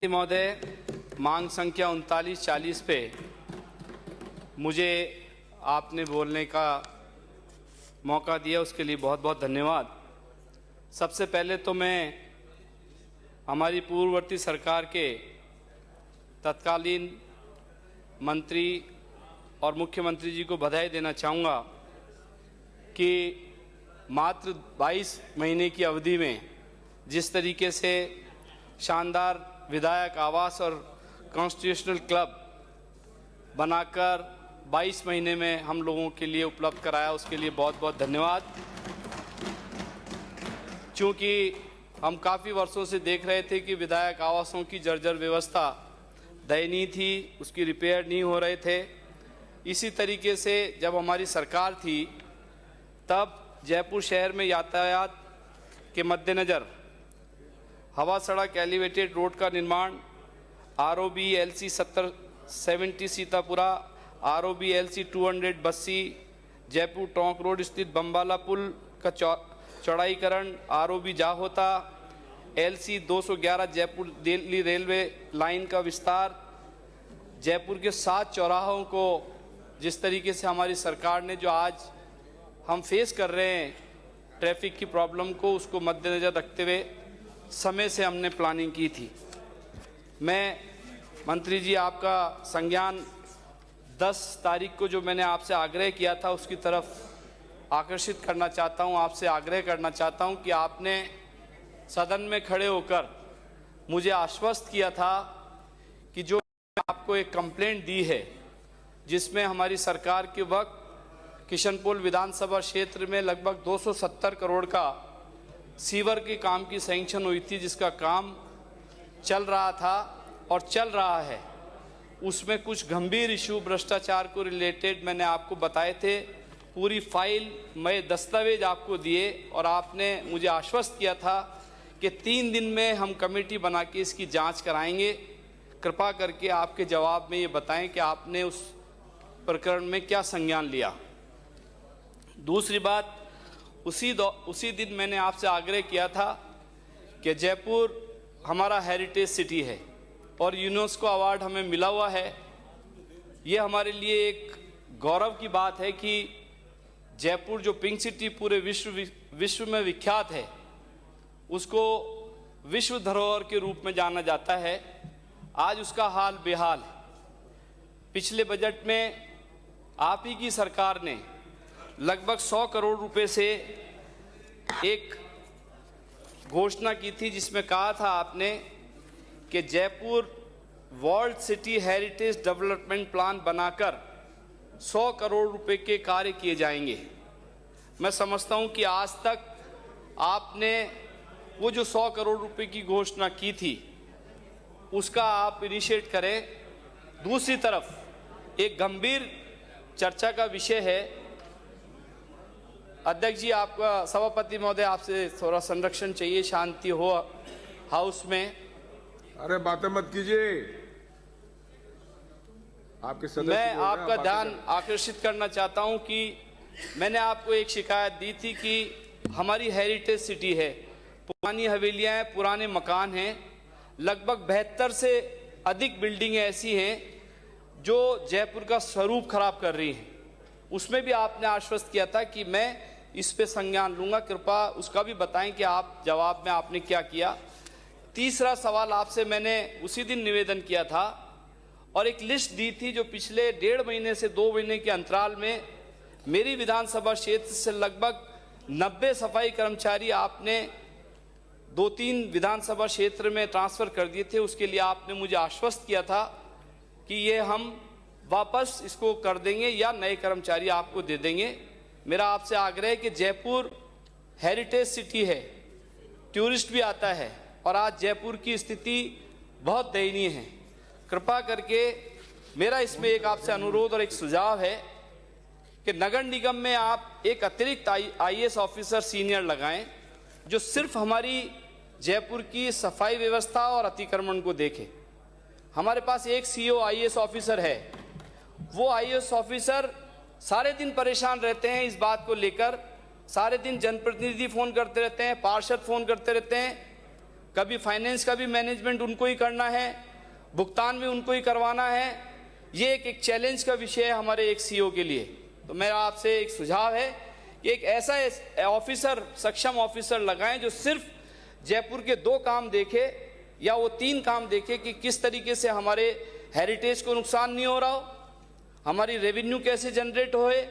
महोदय, मांग संख्या 3940 पे मुझे आपने बोलने का मौका दिया, उसके लिए बहुत बहुत धन्यवाद। सबसे पहले तो मैं हमारी पूर्ववर्ती सरकार के तत्कालीन मंत्री और मुख्यमंत्री जी को बधाई देना चाहूँगा कि मात्र 22 महीने की अवधि में जिस तरीके से शानदार विधायक आवास और कॉन्स्टिट्यूशनल क्लब बनाकर 22 महीने में हम लोगों के लिए उपलब्ध कराया, उसके लिए बहुत बहुत धन्यवाद। चूँकि हम काफ़ी वर्षों से देख रहे थे कि विधायक आवासों की जर्जर व्यवस्था दयनीय थी, उसकी रिपेयर नहीं हो रहे थे। इसी तरीके से जब हमारी सरकार थी तब जयपुर शहर में यातायात के मद्देनज़र हवा सड़क एलिवेटेड रोड का निर्माण, ROB LC 70 Sitapura, ROB LC 200 Bassi, Jaipur Tonk road स्थित बम्बाला पुल का चौड़ाईकरण, ROB Jahota, LC 211 Jaipur Delhi railway line का विस्तार, जयपुर के 7 चौराहों को जिस तरीके से हमारी सरकार ने जो आज हम फेस कर रहे हैं ट्रैफिक की प्रॉब्लम को, उसको मद्देनज़र रखते हुए समय से हमने प्लानिंग की थी। मैं मंत्री जी आपका संज्ञान 10 तारीख को जो मैंने आपसे आग्रह किया था उसकी तरफ आकर्षित करना चाहता हूं, आपसे आग्रह करना चाहता हूं कि आपने सदन में खड़े होकर मुझे आश्वस्त किया था कि जो आपको एक कंप्लेंट दी है जिसमें हमारी सरकार के वक्त किशनपोल विधानसभा क्षेत्र में लगभग 270 करोड़ का सीवर के काम की सैंक्शन हुई थी, जिसका काम चल रहा था और चल रहा है। उसमें कुछ गंभीर इशू भ्रष्टाचार को रिलेटेड मैंने आपको बताए थे। पूरी फाइल मैं दस्तावेज आपको दिए और आपने मुझे आश्वस्त किया था कि 3 दिन में हम कमेटी बना के इसकी जांच कराएंगे। कृपा करके आपके जवाब में ये बताएं कि आपने उस प्रकरण में क्या संज्ञान लिया। दूसरी बात, उसी दिन मैंने आपसे आग्रह किया था कि जयपुर हमारा हेरिटेज सिटी है और यूनेस्को अवार्ड हमें मिला हुआ है। ये हमारे लिए एक गौरव की बात है कि जयपुर जो पिंक सिटी पूरे विश्व में विख्यात है, उसको विश्व धरोहर के रूप में जाना जाता है। आज उसका हाल बेहाल है। पिछले बजट में आप ही की सरकार ने लगभग 100 करोड़ रुपए से एक घोषणा की थी जिसमें कहा था आपने कि Jaipur world city heritage development plan बनाकर 100 करोड़ रुपए के कार्य किए जाएंगे। मैं समझता हूं कि आज तक आपने वो जो 100 करोड़ रुपए की घोषणा की थी उसका आप इनिशिएट करें। दूसरी तरफ एक गंभीर चर्चा का विषय है, अध्यक्ष जी आपका सभापति महोदय आपसे थोड़ा संरक्षण चाहिए, शांति हो हाउस में। अरे बातें मत कीजिए, आपके सदस्य मैं आपका ध्यान आकर्षित करना चाहता हूं कि मैंने आपको एक शिकायत दी थी कि हमारी हेरिटेज सिटी है, पुरानी हवेलियां हैं, पुराने मकान हैं, लगभग 72 से अधिक बिल्डिंगें ऐसी हैं जो जयपुर का स्वरूप खराब कर रही हैं। उसमें भी आपने आश्वस्त किया था कि मैं इस पे संज्ञान लूंगा। कृपा उसका भी बताएं कि आप जवाब में आपने क्या किया। तीसरा सवाल आपसे मैंने उसी दिन निवेदन किया था और एक लिस्ट दी थी जो पिछले 1.5 महीने से 2 महीने के अंतराल में मेरी विधानसभा क्षेत्र से लगभग 90 सफाई कर्मचारी आपने 2-3 विधानसभा क्षेत्र में ट्रांसफ़र कर दिए थे। उसके लिए आपने मुझे आश्वस्त किया था कि ये हम वापस इसको कर देंगे या नए कर्मचारी आपको दे देंगे। मेरा आपसे आग्रह है कि जयपुर हेरिटेज सिटी है, टूरिस्ट भी आता है और आज जयपुर की स्थिति बहुत दयनीय है। कृपा करके मेरा इसमें एक आपसे अनुरोध और एक सुझाव है कि नगर निगम में आप एक अतिरिक्त आईएएस ऑफिसर सीनियर लगाएं जो सिर्फ हमारी जयपुर की सफाई व्यवस्था और अतिक्रमण को देखे। हमारे पास एक सीईओ आईएएस ऑफिसर है, वो आईएएस ऑफिसर सारे दिन परेशान रहते हैं इस बात को लेकर, सारे दिन जनप्रतिनिधि फोन करते रहते हैं, पार्षद फोन करते रहते हैं, कभी फाइनेंस का भी मैनेजमेंट उनको ही करना है, भुगतान भी उनको ही करवाना है। ये एक चैलेंज का विषय है हमारे एक सीईओ के लिए। तो मेरा आपसे एक सुझाव है कि एक ऐसा ऑफिसर, सक्षम ऑफिसर लगाएं जो सिर्फ जयपुर के 2 काम देखे या वो 3 काम देखे कि किस तरीके से हमारे हेरिटेज को नुकसान नहीं हो रहा हो, हमारी रेवेन्यू कैसे जनरेट होए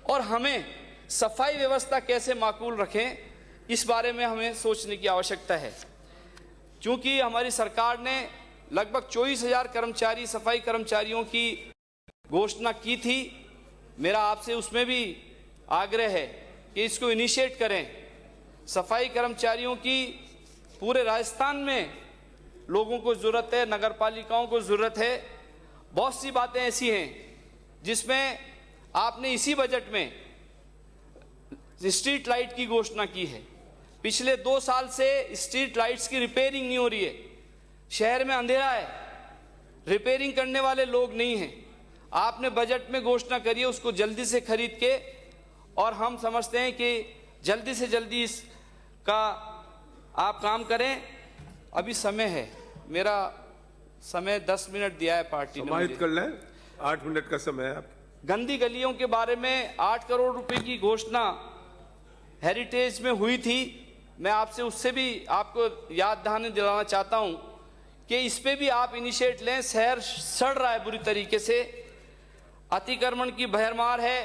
और हमें सफाई व्यवस्था कैसे माकूल रखें, इस बारे में हमें सोचने की आवश्यकता है। क्योंकि हमारी सरकार ने लगभग 24,000 कर्मचारी, सफाई कर्मचारियों की घोषणा की थी। मेरा आपसे उसमें भी आग्रह है कि इसको इनिशिएट करें। सफाई कर्मचारियों की पूरे राजस्थान में लोगों को ज़रूरत है, नगर पालिकाओं को ज़रूरत है। बहुत सी बातें ऐसी हैं जिसमें आपने इसी बजट में स्ट्रीट लाइट की घोषणा की है। पिछले 2 साल से स्ट्रीट लाइट्स की रिपेयरिंग नहीं हो रही है। शहर में अंधेरा है, रिपेयरिंग करने वाले लोग नहीं हैं। आपने बजट में घोषणा करी है उसको जल्दी से खरीद के, और हम समझते हैं कि जल्दी से जल्दी इसका आप काम करें। अभी समय है, मेरा समय 10 मिनट दिया है पार्टी ने। समाहित कर लें, 8 मिनट का समय है आपका। गंदी गलियों के बारे में 8 करोड़ रुपए की घोषणा हेरिटेज में हुई थी। मैं आपसे उससे भी आपको याद दिलाना चाहता हूं कि इस पे भी आप इनिशिएट लें। शहर सड़ रहा है बुरी तरीके से, अतिक्रमण की भरमार है,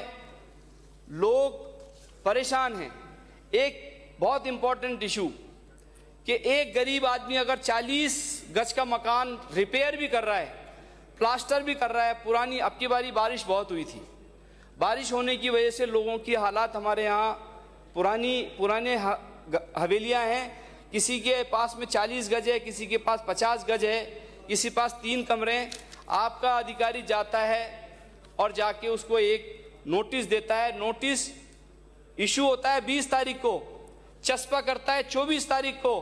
लोग परेशान हैं। एक बहुत इंपॉर्टेंट इशू कि एक गरीब आदमी अगर 40 गज का मकान रिपेयर भी कर रहा है, प्लास्टर भी कर रहा है, पुरानी, अब की बारी बारिश बहुत हुई थी, बारिश होने की वजह से लोगों की हालात, हमारे यहाँ पुराने हवेलियां हैं, किसी के पास में 40 गज है, किसी के पास 50 गज है, किसी पास 3 कमरे हैं। आपका अधिकारी जाता है और जाके उसको एक नोटिस देता है। नोटिस इशू होता है 20 तारीख को, चस्पा करता है 24 तारीख को,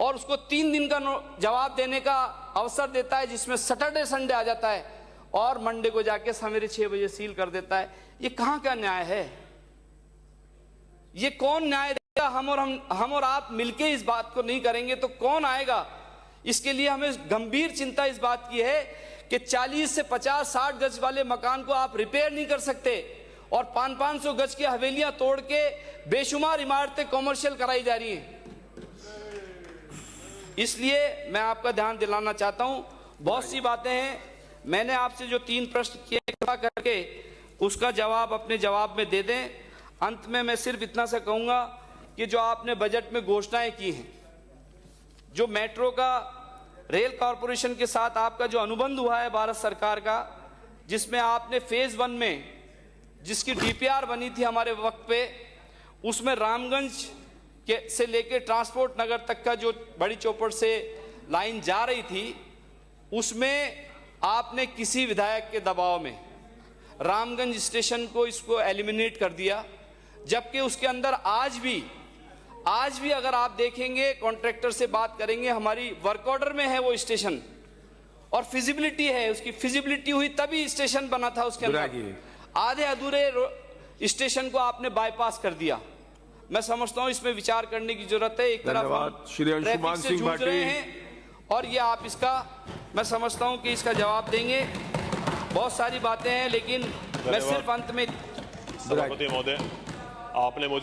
और उसको 3 दिन का जवाब देने का अवसर देता है, जिसमें सैटरडे संडे आ जाता है, और मंडे को जाके सवेरे 6 बजे सील कर देता है। ये कहाँ का न्याय है? ये कौन न्याय देगा? हम और आप मिलके इस बात को नहीं करेंगे तो कौन आएगा? इसके लिए हमें गंभीर चिंता इस बात की है कि 40 से 50-60 गज वाले मकान को आप रिपेयर नहीं कर सकते, और 500-500 गज की हवेलियां तोड़ के बेशुमार इमारतें कॉमर्शियल कराई जा रही हैं। इसलिए मैं आपका ध्यान दिलाना चाहता हूं, बहुत सी बातें हैं। मैंने आपसे जो 3 प्रश्न किए, कृपा करके उसका जवाब अपने जवाब में दे दें। अंत में मैं सिर्फ इतना सा कहूंगा कि जो आपने बजट में घोषणाएं की हैं, जो मेट्रो का, रेल कॉरपोरेशन के साथ आपका जो अनुबंध हुआ है भारत सरकार का, जिसमें आपने फेज 1 में जिसकी डीपीआर बनी थी हमारे वक्त पे, उसमें रामगंज के से लेके ट्रांसपोर्ट नगर तक का जो बड़ी चौपड़ से लाइन जा रही थी, उसमें आपने किसी विधायक के दबाव में रामगंज स्टेशन को इसको एलिमिनेट कर दिया। जबकि उसके अंदर आज भी अगर आप देखेंगे, कॉन्ट्रैक्टर से बात करेंगे, हमारी वर्क ऑर्डर में है वो स्टेशन, और फिजिबिलिटी है, उसकी फिजिबिलिटी हुई तभी स्टेशन बना था। उसके अंदर आधे अधूरे स्टेशन को आपने बाईपास कर दिया। मैं समझता हूं इसमें विचार करने की जरूरत है। एक तरफ हम ट्रैफिक से जूझ रहे हैं, और ये आप इसका, मैं समझता हूं कि इसका जवाब देंगे। बहुत सारी बातें हैं, लेकिन मैं सिर्फ अंत में, सभापति महोदय, आपने मुझे